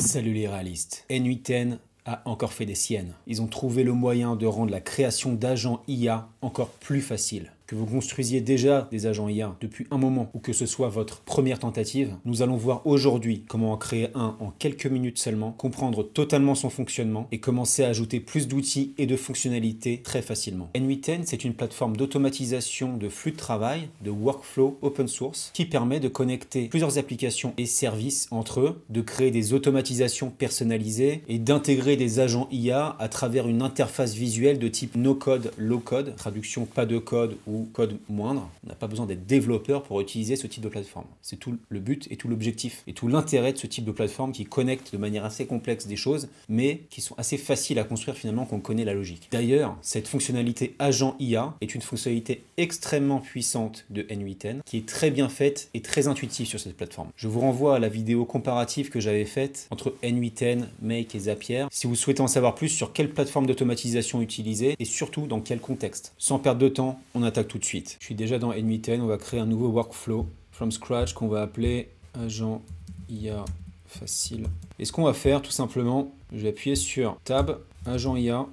Salut les réalistes. N8N a encore fait des siennes. Ils ont trouvé le moyen de rendre la création d'agents IA encore plus facile. Que vous construisiez déjà des agents IA depuis un moment ou que ce soit votre première tentative, nous allons voir aujourd'hui comment en créer un en quelques minutes seulement, comprendre totalement son fonctionnement et commencer à ajouter plus d'outils et de fonctionnalités très facilement. N8N, c'est une plateforme d'automatisation de flux de travail, de workflow open source qui permet de connecter plusieurs applications et services entre eux, de créer des automatisations personnalisées et d'intégrer des agents IA à travers une interface visuelle de type no-code, low-code, traduction pas de code ou code moindre. On n'a pas besoin d'être développeur pour utiliser ce type de plateforme. C'est tout le but et tout l'objectif et tout l'intérêt de ce type de plateforme qui connecte de manière assez complexe des choses, mais qui sont assez faciles à construire finalement quand on connaît la logique. D'ailleurs, cette fonctionnalité agent IA est une fonctionnalité extrêmement puissante de N8N qui est très bien faite et très intuitive sur cette plateforme. Je vous renvoie à la vidéo comparative que j'avais faite entre N8N, Make et Zapier si vous souhaitez en savoir plus sur quelle plateforme d'automatisation utiliser et surtout dans quel contexte. Sans perdre de temps, on attaque tout de suite. Je suis déjà dans N8N, on va créer un nouveau workflow from scratch qu'on va appeler agent IA facile. Et ce qu'on va faire tout simplement, je vais appuyer sur Tab, agent IA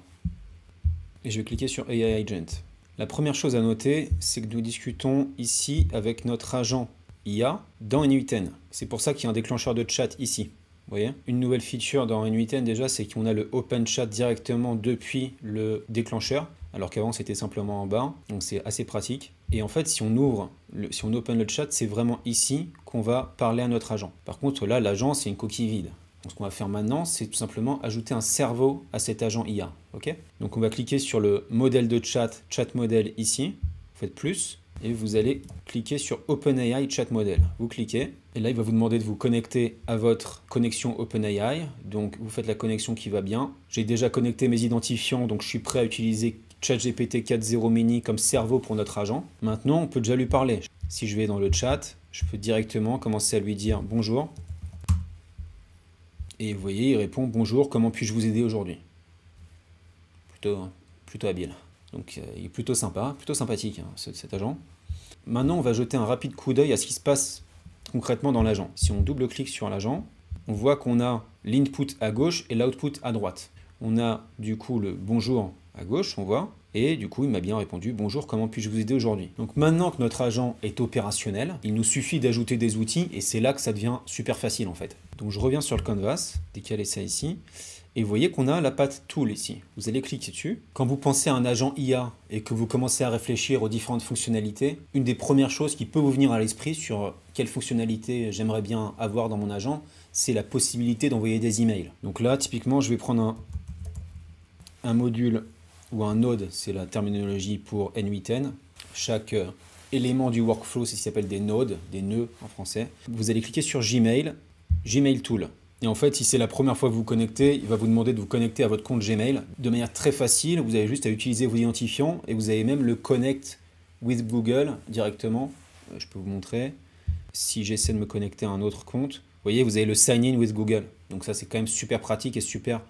et je vais cliquer sur AI Agent. La première chose à noter, c'est que nous discutons ici avec notre agent IA dans N8N. C'est pour ça qu'il y a un déclencheur de chat ici. Vous voyez, une nouvelle feature dans N8N déjà, c'est qu'on a le Open Chat directement depuis le déclencheur, alors qu'avant c'était simplement en bas, donc c'est assez pratique. Et en fait, si on open le chat, c'est vraiment ici qu'on va parler à notre agent. Par contre, là, l'agent, c'est une coquille vide. Donc, ce qu'on va faire maintenant, c'est tout simplement ajouter un cerveau à cet agent IA. Okay, donc, on va cliquer sur le modèle de chat, chat model ici. Vous faites plus. Et vous allez cliquer sur OpenAI Chat Model. Vous cliquez et là il va vous demander de vous connecter à votre connexion OpenAI. Donc vous faites la connexion qui va bien. J'ai déjà connecté mes identifiants donc je suis prêt à utiliser ChatGPT 4.0 mini comme cerveau pour notre agent. Maintenant on peut déjà lui parler. Si je vais dans le chat, je peux directement commencer à lui dire bonjour. Et vous voyez il répond bonjour, comment puis-je vous aider aujourd'hui? Plutôt habile. Donc il est plutôt sympa, plutôt sympathique hein, cet agent. Maintenant on va jeter un rapide coup d'œil à ce qui se passe concrètement dans l'agent. Si on double-clique sur l'agent, on voit qu'on a l'input à gauche et l'output à droite. On a du coup le bonjour à gauche, on voit, et du coup il m'a bien répondu bonjour, comment puis-je vous aider aujourd'hui? Donc maintenant que notre agent est opérationnel, il nous suffit d'ajouter des outils et c'est là que ça devient super facile en fait. Donc je reviens sur le canvas, décaler ça ici. Et vous voyez qu'on a la patte Tool ici. Vous allez cliquer dessus. Quand vous pensez à un agent IA et que vous commencez à réfléchir aux différentes fonctionnalités, une des premières choses qui peut vous venir à l'esprit sur quelle fonctionnalité j'aimerais bien avoir dans mon agent, c'est la possibilité d'envoyer des emails. Donc là, typiquement, je vais prendre un module ou un node, c'est la terminologie pour N8N. Chaque élément du workflow, c'est ce qui s'appelle des nodes, des nœuds en français. Vous allez cliquer sur Gmail, Gmail Tool. Et en fait, si c'est la première fois que vous vous connectez, il va vous demander de vous connecter à votre compte Gmail de manière très facile. Vous avez juste à utiliser vos identifiants et vous avez même le Connect with Google directement. Je peux vous montrer. Si j'essaie de me connecter à un autre compte, vous voyez, vous avez le Sign in with Google. Donc ça, c'est quand même super pratique et super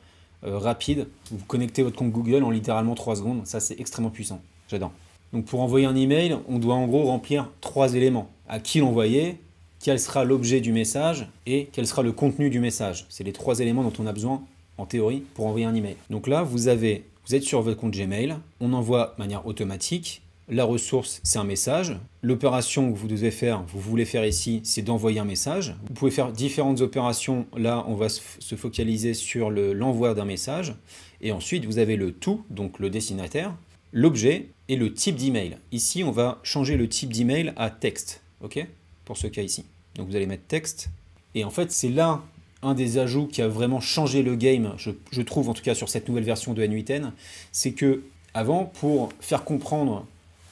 rapide. Vous connectez votre compte Google en littéralement 3 secondes. Ça, c'est extrêmement puissant. J'adore. Donc pour envoyer un email, on doit en gros remplir 3 éléments. À qui l'envoyer ? Quel sera l'objet du message et quel sera le contenu du message. C'est les 3 éléments dont on a besoin, en théorie, pour envoyer un email. Donc là, vous êtes sur votre compte Gmail, on envoie de manière automatique. La ressource, c'est un message. L'opération que vous devez faire, vous voulez faire ici, c'est d'envoyer un message. Vous pouvez faire différentes opérations. Là, on va se focaliser sur l'envoi d'un message. Et ensuite, vous avez le to, donc le destinataire, l'objet et le type d'email. Ici, on va changer le type d'email à texte. OK ? Pour ce cas ici. Donc vous allez mettre texte. Et en fait, c'est là un des ajouts qui a vraiment changé le game, je trouve en tout cas sur cette nouvelle version de N8N, c'est que avant, pour faire comprendre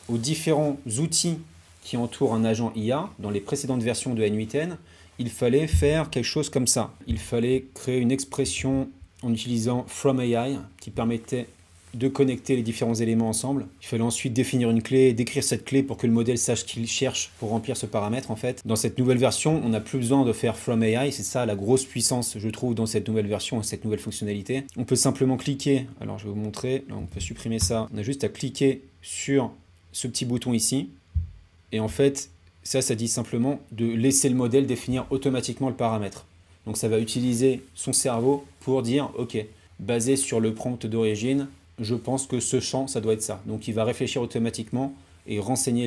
aux différents outils qui entourent un agent IA, dans les précédentes versions de N8N, il fallait faire quelque chose comme ça. Il fallait créer une expression en utilisant from AI qui permettait de connecter les différents éléments ensemble. Il fallait ensuite définir une clé et décrire cette clé pour que le modèle sache ce qu'il cherche pour remplir ce paramètre en fait. Dans cette nouvelle version, on n'a plus besoin de faire from AI, c'est ça la grosse puissance je trouve dans cette nouvelle version, cette nouvelle fonctionnalité. On peut simplement cliquer, alors je vais vous montrer, là on peut supprimer ça, on a juste à cliquer sur ce petit bouton ici et en fait ça dit simplement de laisser le modèle définir automatiquement le paramètre. Donc ça va utiliser son cerveau pour dire, ok, basé sur le prompt d'origine, je pense que ce champ, ça doit être ça. Donc il va réfléchir automatiquement et renseigner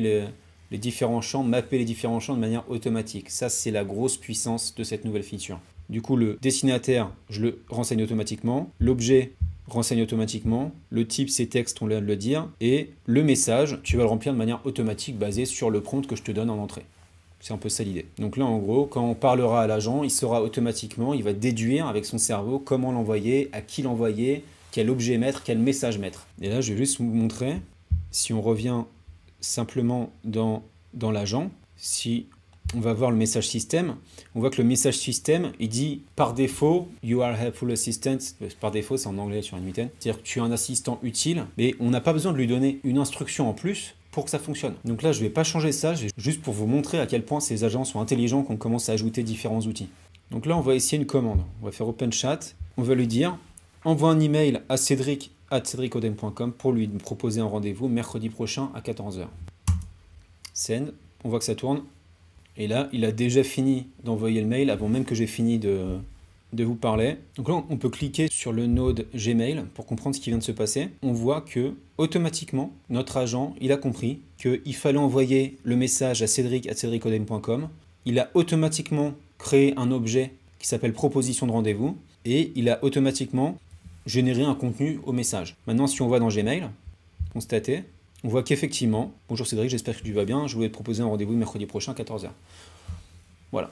les différents champs, mapper les différents champs de manière automatique. Ça, c'est la grosse puissance de cette nouvelle feature. Du coup, le destinataire, je le renseigne automatiquement. L'objet renseigne automatiquement. Le type, c'est texte, on vient de le dire. Et le message, tu vas le remplir de manière automatique basé sur le prompt que je te donne en entrée. C'est un peu ça l'idée. Donc là, en gros, quand on parlera à l'agent, il saura automatiquement, il va déduire avec son cerveau comment l'envoyer, à qui l'envoyer, quel objet mettre, quel message mettre. Et là, je vais juste vous montrer, si on revient simplement dans l'agent, si on va voir le message système, on voit que le message système, il dit par défaut, you are helpful assistant, par défaut c'est en anglais sur NVIDIA, c'est-à-dire que tu es un assistant utile, mais on n'a pas besoin de lui donner une instruction en plus pour que ça fonctionne. Donc là, je ne vais pas changer ça, juste pour vous montrer à quel point ces agents sont intelligents qu'on commence à ajouter différents outils. Donc là, on va essayer une commande. On va faire open chat, on va lui dire, envoie un email à cedric@cedricodem.com pour lui proposer un rendez-vous mercredi prochain à 14 h. Send, on voit que ça tourne. Et là, il a déjà fini d'envoyer le mail avant même que j'ai fini de vous parler. Donc là, on peut cliquer sur le node Gmail pour comprendre ce qui vient de se passer. On voit que automatiquement, notre agent, il a compris qu'il fallait envoyer le message à cedric@cedricodem.com. Il a automatiquement créé un objet qui s'appelle proposition de rendez-vous et il a automatiquement généré un contenu au message. Maintenant, si on va dans Gmail, constater, on voit qu'effectivement, bonjour Cédric, j'espère que tu vas bien, je voulais te proposer un rendez-vous mercredi prochain à 14 h. Voilà.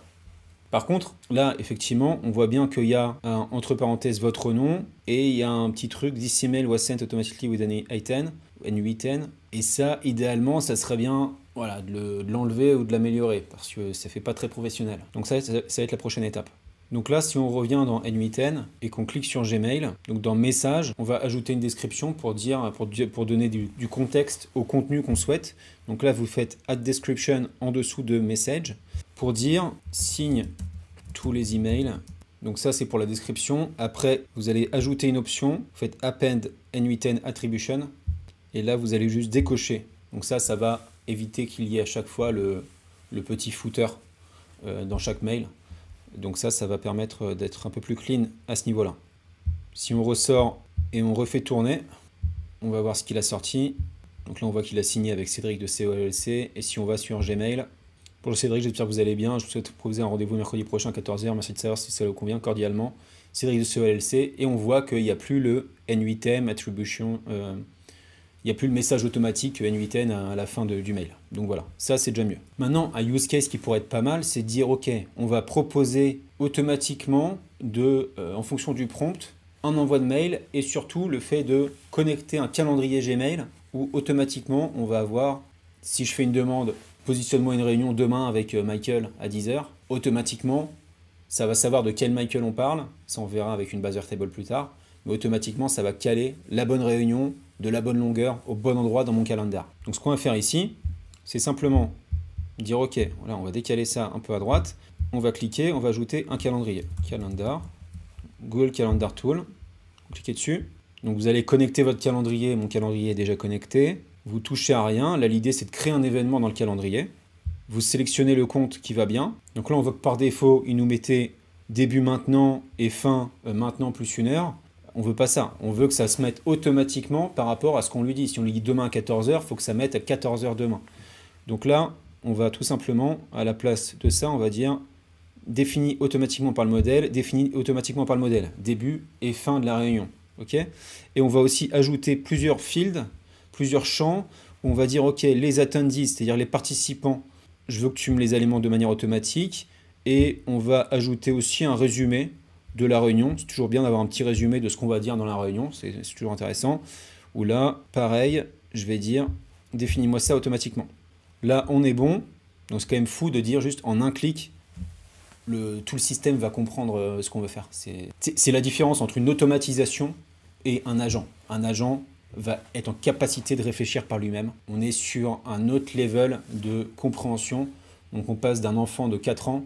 Par contre, là, effectivement, on voit bien qu'il y a entre parenthèses votre nom et il y a un petit truc, this email was sent automatically with N810. Et ça, idéalement, ça serait bien voilà, de l'enlever ou de l'améliorer parce que ça ne fait pas très professionnel. Donc ça va être la prochaine étape. Donc là, si on revient dans N810 et qu'on clique sur Gmail, donc dans Message, on va ajouter une description pour donner du contexte au contenu qu'on souhaite. Donc là, vous faites Add Description en dessous de Message pour dire signe tous les emails. Donc ça, c'est pour la description. Après, vous allez ajouter une option. Vous faites Append N810 Attribution. Et là, vous allez juste décocher. Donc ça va éviter qu'il y ait à chaque fois le petit footer dans chaque mail. Donc ça va permettre d'être un peu plus clean à ce niveau-là. Si on ressort et on refait tourner, on va voir ce qu'il a sorti. Donc là, on voit qu'il a signé avec Cédric de COLLC. Et si on va sur Gmail, bonjour Cédric, j'espère que vous allez bien. Je vous souhaite proposer un rendez-vous mercredi prochain à 14 h. Merci de savoir si ça vous convient cordialement. Cédric de COLLC. Et on voit qu'il n'y a plus le N8M Attribution. Il n'y a plus le message automatique N8N à la fin du mail. Donc voilà, ça c'est déjà mieux. Maintenant, un use case qui pourrait être pas mal, c'est de dire ok, on va proposer automatiquement en fonction du prompt, un envoi de mail et surtout le fait de connecter un calendrier Gmail où automatiquement on va avoir, si je fais une demande, positionne-moi une réunion demain avec Michael à 10 h, automatiquement ça va savoir de quel Michael on parle, ça on verra avec une base Airtable plus tard, mais automatiquement ça va caler la bonne réunion de la bonne longueur au bon endroit dans mon calendar. Donc ce qu'on va faire ici, c'est simplement dire ok, voilà, on va décaler ça un peu à droite, on va cliquer, on va ajouter un calendrier. Calendar, Google Calendar Tool, vous cliquez dessus. Donc vous allez connecter votre calendrier, mon calendrier est déjà connecté, vous touchez à rien, là l'idée c'est de créer un événement dans le calendrier. Vous sélectionnez le compte qui va bien. Donc là on voit que par défaut, il nous mettait début maintenant et fin maintenant plus 1 heure. On veut pas ça, on veut que ça se mette automatiquement par rapport à ce qu'on lui dit. Si on lui dit demain à 14 h, il faut que ça mette à 14 h demain. Donc là, on va tout simplement, à la place de ça, on va dire défini automatiquement par le modèle, défini automatiquement par le modèle, début et fin de la réunion. Okay, et on va aussi ajouter plusieurs fields, plusieurs champs, où on va dire ok, les attendees, c'est-à-dire les participants, je veux que tu me les alimente de manière automatique, et on va ajouter aussi un résumé de la réunion. C'est toujours bien d'avoir un petit résumé de ce qu'on va dire dans la réunion, c'est toujours intéressant. Ou là, pareil, je vais dire définis-moi ça automatiquement. Là, on est bon. Donc c'est quand même fou de dire juste en un clic, tout le système va comprendre ce qu'on veut faire. C'est la différence entre une automatisation et un agent. Un agent va être en capacité de réfléchir par lui-même. On est sur un autre level de compréhension. Donc on passe d'un enfant de 4 ans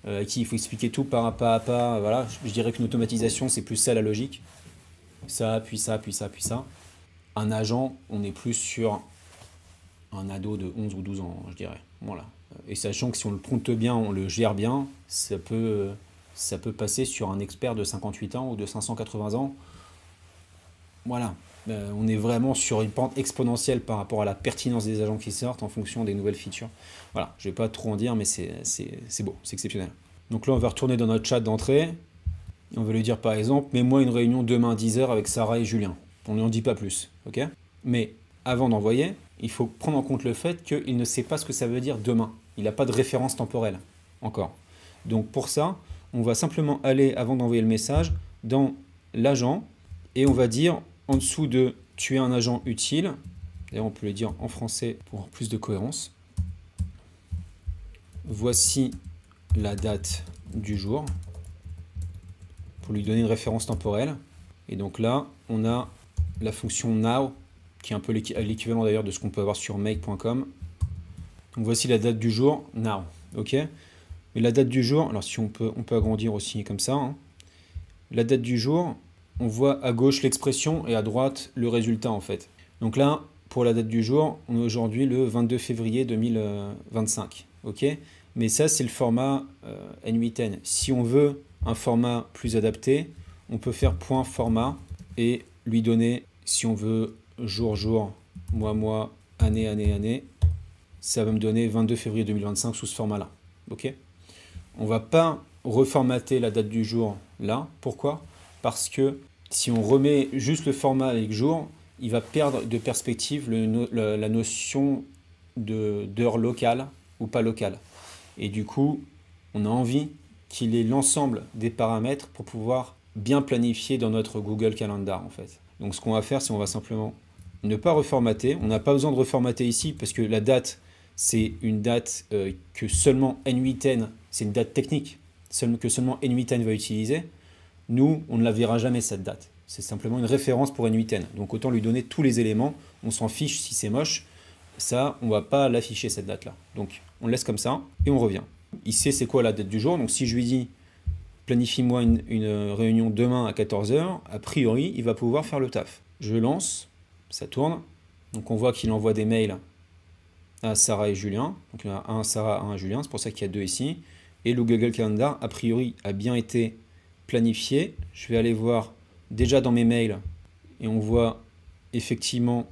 à qui il faut expliquer tout pas à pas. Voilà. Je dirais qu'une automatisation, c'est plus ça la logique. Ça, puis ça, puis ça, puis ça. Un agent, on est plus sur un ado de 11 ou 12 ans, je dirais. Voilà. Et sachant que si on le prompte bien, on le gère bien, ça peut ça peut passer sur un expert de 58 ans ou de 580 ans. Voilà, on est vraiment sur une pente exponentielle par rapport à la pertinence des agents qui sortent en fonction des nouvelles features. Voilà, je ne vais pas trop en dire, mais c'est beau, c'est exceptionnel. Donc là, on va retourner dans notre chat d'entrée. On va lui dire par exemple, mets-moi une réunion demain à 10h avec Sarah et Julien. On n'en dit pas plus, ok? Mais avant d'envoyer, il faut prendre en compte le fait qu'il ne sait pas ce que ça veut dire demain. Il n'a pas de référence temporelle, encore. Donc pour ça, on va simplement aller, avant d'envoyer le message, dans l'agent, et on va dire, en dessous de « tu es un agent utile », d'ailleurs on peut le dire en français pour plus de cohérence, voici la date du jour, pour lui donner une référence temporelle. Et donc là, on a la fonction now, qui est un peu l'équivalent d'ailleurs de ce qu'on peut avoir sur make.com. Donc voici la date du jour, now. Ok. Mais la date du jour, alors si on peut agrandir aussi comme ça. Hein. La date du jour, on voit à gauche l'expression et à droite le résultat en fait. Donc là, pour la date du jour, on est aujourd'hui le 22 février 2025. Ok. Mais ça, c'est le format N8N. Si on veut un format plus adapté, on peut faire point format et lui donner, si on veut, jour, mois, année. Ça va me donner 22 février 2025 sous ce format-là. Ok. On ne va pas reformater la date du jour là. Pourquoi? Parce que si on remet juste le format avec jour, il va perdre de perspective la notion d'heure locale ou pas locale. Et du coup, on a envie qu'il ait l'ensemble des paramètres pour pouvoir bien planifier dans notre Google Calendar en fait. Donc ce qu'on va faire, c'est on va simplement ne pas reformater. On n'a pas besoin de reformater ici parce que la date, c'est une date que seulement N8N, c'est une date technique, que seulement N8N va utiliser. Nous, on ne la verra jamais cette date. C'est simplement une référence pour N8N. Donc autant lui donner tous les éléments. On s'en fiche si c'est moche. Ça, on ne va pas l'afficher cette date-là. Donc on laisse comme ça et on revient. Il sait c'est quoi la date du jour. Donc si je lui dis planifie-moi une réunion demain à 14h, a priori, il va pouvoir faire le taf. Je lance, ça tourne. Donc on voit qu'il envoie des mails à Sarah et Julien. Donc il y en a un Sarah, un Julien, c'est pour ça qu'il y a deux ici. Et le Google Calendar, a priori, a bien été planifié. Je vais aller voir déjà dans mes mails et on voit effectivement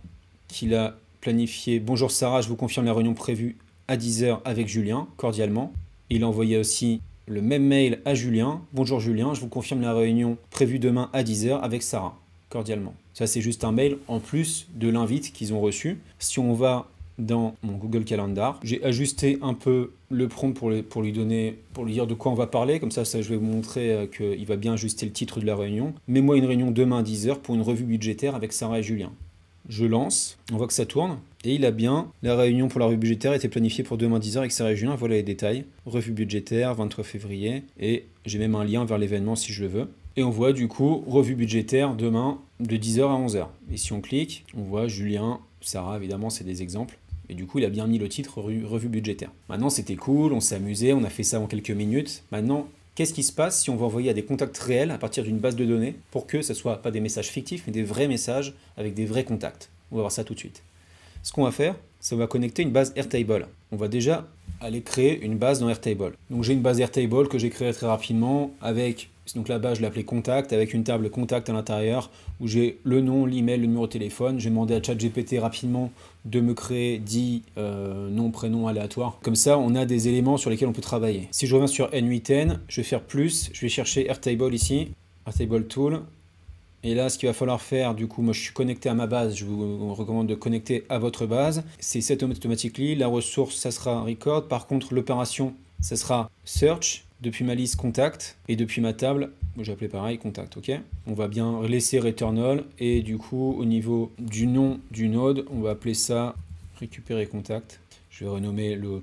qu'il a planifié « Bonjour Sarah, je vous confirme la réunion prévue à 10h avec Julien, cordialement ». Il a envoyé aussi le même mail à Julien. « Bonjour Julien, je vous confirme la réunion prévue demain à 10h avec Sarah, cordialement ». Ça, c'est juste un mail en plus de l'invite qu'ils ont reçu. Si on va dans mon Google Calendar, j'ai ajusté un peu le prompt pour lui dire de quoi on va parler. Comme ça, je vais vous montrer qu'il va bien ajuster le titre de la réunion. Mets-moi une réunion demain à 10h pour une revue budgétaire avec Sarah et Julien. Je lance, on voit que ça tourne. Et il a bien, la réunion pour la revue budgétaire était planifiée pour demain 10h avec Sarah et Julien. Voilà les détails. Revue budgétaire, 23 février. Et j'ai même un lien vers l'événement si je le veux. Et on voit du coup, revue budgétaire demain de 10h à 11h. Et si on clique, on voit Julien, Sarah, évidemment, c'est des exemples. Et du coup, il a bien mis le titre revue budgétaire. Maintenant, c'était cool, on s'est amusé, on a fait ça en quelques minutes. Maintenant, qu'est-ce qui se passe si on va envoyer à des contacts réels à partir d'une base de données pour que ce ne soit pas des messages fictifs, mais des vrais messages avec des vrais contacts? On va voir ça tout de suite. Ce qu'on va faire, c'est qu'on va connecter une base Airtable. On va déjà aller créer une base dans Airtable. Donc j'ai une base Airtable que j'ai créée très rapidement avec, donc la base je l'ai appelée contact, avec une table contact à l'intérieur où j'ai le nom, l'email, le numéro de téléphone. J'ai demandé à ChatGPT rapidement de me créer 10 noms, prénoms aléatoires. Comme ça, on a des éléments sur lesquels on peut travailler. Si je reviens sur N8N, je vais faire plus, je vais chercher Airtable ici, Airtable Tool. Et là, ce qu'il va falloir faire, du coup, moi je suis connecté à ma base, je vous recommande de connecter à votre base. C'est set automatically, la ressource, ça sera record. Par contre, l'opération, ça sera search, depuis ma liste contact, et depuis ma table, j'ai appelé pareil, contact, ok. On va bien laisser return all, et du coup, au niveau du nom du node, on va appeler ça récupérer contact. Je vais renommer le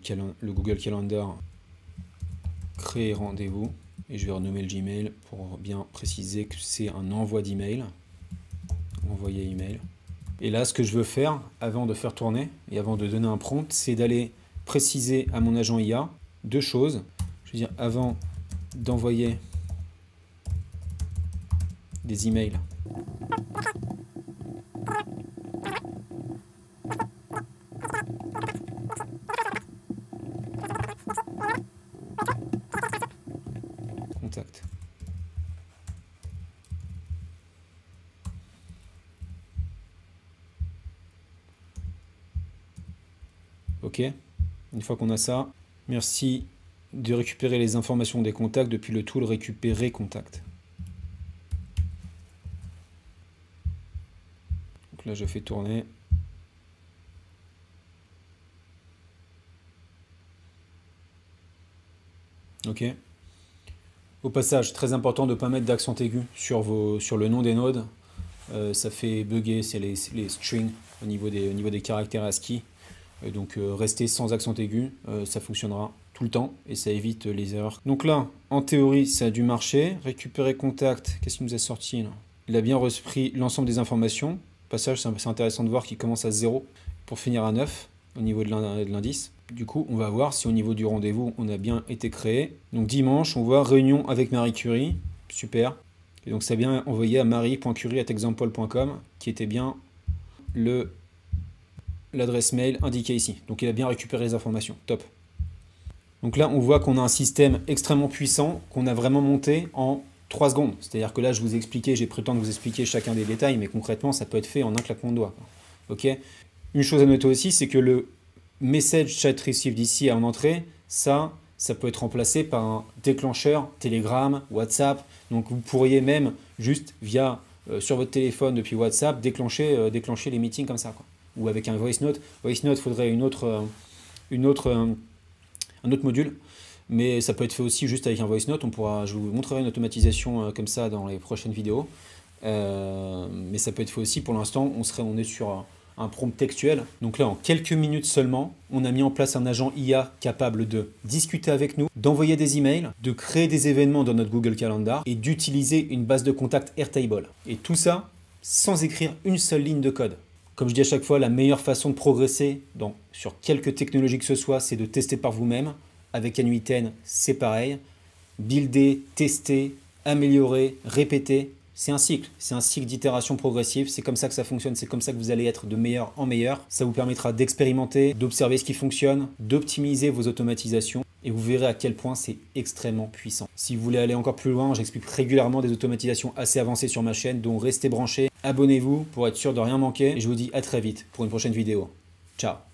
Google Calendar créer rendez-vous. Et je vais renommer le Gmail pour bien préciser que c'est un envoi d'email. Envoyer email. Et là, ce que je veux faire avant de faire tourner et avant de donner un prompt, c'est d'aller préciser à mon agent IA deux choses. Je veux dire, avant d'envoyer des emails, contact. OK. Une fois qu'on a ça, merci de récupérer les informations des contacts depuis le tool récupérer contact. Donc là, je fais tourner. OK. Au passage, très important de ne pas mettre d'accent aigu sur le nom des nodes. Ça fait bugger, c'est les strings au niveau des caractères ASCII. Donc restez sans accent aigu, ça fonctionnera tout le temps et ça évite les erreurs. Donc là, en théorie, ça a dû marcher. Récupérer contact, qu'est-ce qui nous est sorti là? Il a bien repris l'ensemble des informations. Au passage, c'est intéressant de voir qu'il commence à 0 pour finir à 9 au niveau de l'indice. Du coup, on va voir si au niveau du rendez-vous, on a bien été créé. Donc dimanche, on voit réunion avec Marie Curie. Super. Et donc ça a bien envoyé à marie.curie@example.com qui était bien l'adresse mail indiquée ici. Donc il a bien récupéré les informations. Top. Donc là, on voit qu'on a un système extrêmement puissant qu'on a vraiment monté en 3 secondes. C'est-à-dire que là, je vous ai expliqué, j'ai pris le temps de vous expliquer chacun des détails, mais concrètement, ça peut être fait en un claquement de doigts. Ok. Une chose à noter aussi, c'est que le message chat receive d'ici en entrée, ça peut être remplacé par un déclencheur Telegram, WhatsApp. Donc vous pourriez même juste via sur votre téléphone depuis WhatsApp déclencher les meetings comme ça, quoi. Ou avec un voice note. Voice note, il faudrait un autre module, mais ça peut être fait aussi juste avec un voice note. Je vous montrerai une automatisation comme ça dans les prochaines vidéos. Mais ça peut être fait aussi. Pour l'instant, on est sur un prompt textuel. Donc là, en quelques minutes seulement, on a mis en place un agent IA capable de discuter avec nous, d'envoyer des emails, de créer des événements dans notre Google Calendar et d'utiliser une base de contact Airtable. Et tout ça sans écrire une seule ligne de code. Comme je dis à chaque fois, la meilleure façon de progresser sur quelque technologie que ce soit, c'est de tester par vous-même. Avec N8N, c'est pareil. Builder, tester, améliorer, répéter. C'est un cycle d'itération progressive, c'est comme ça que ça fonctionne, c'est comme ça que vous allez être de meilleur en meilleur. Ça vous permettra d'expérimenter, d'observer ce qui fonctionne, d'optimiser vos automatisations et vous verrez à quel point c'est extrêmement puissant. Si vous voulez aller encore plus loin, j'explique régulièrement des automatisations assez avancées sur ma chaîne, donc restez branchés, abonnez-vous pour être sûr de rien manquer et je vous dis à très vite pour une prochaine vidéo. Ciao!